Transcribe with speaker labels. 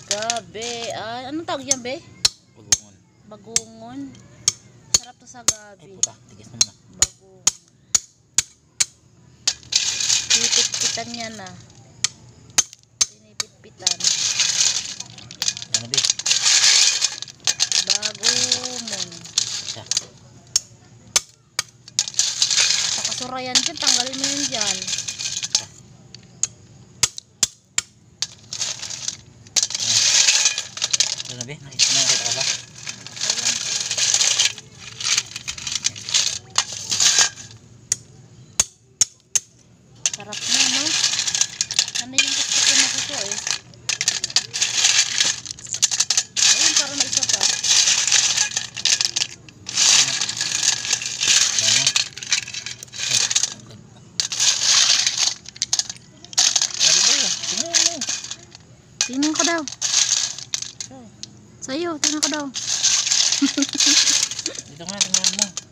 Speaker 1: gabi. Ay, anong tawag yan, be?
Speaker 2: Bagungon.
Speaker 1: Bagungon. Sarap to sa gabi.
Speaker 2: Ay puta, tigis naman na.
Speaker 1: Bagungon. Pinipit-pitan yan na. Pinipit-pitan.
Speaker 2: Ano be?
Speaker 1: Bagungon.
Speaker 2: Siya.
Speaker 1: Sa kasurayan dyan, tanggalin mo yun dyan.
Speaker 2: Ano be? Nakita ka ba?
Speaker 1: Sarap na, no? Ano yung gusto ko na gusto eh. Ayun, para na isa pa. Tingnan ko daw. Sa'yo, tingnan ko daw.
Speaker 2: Dito nga, tingnan mo.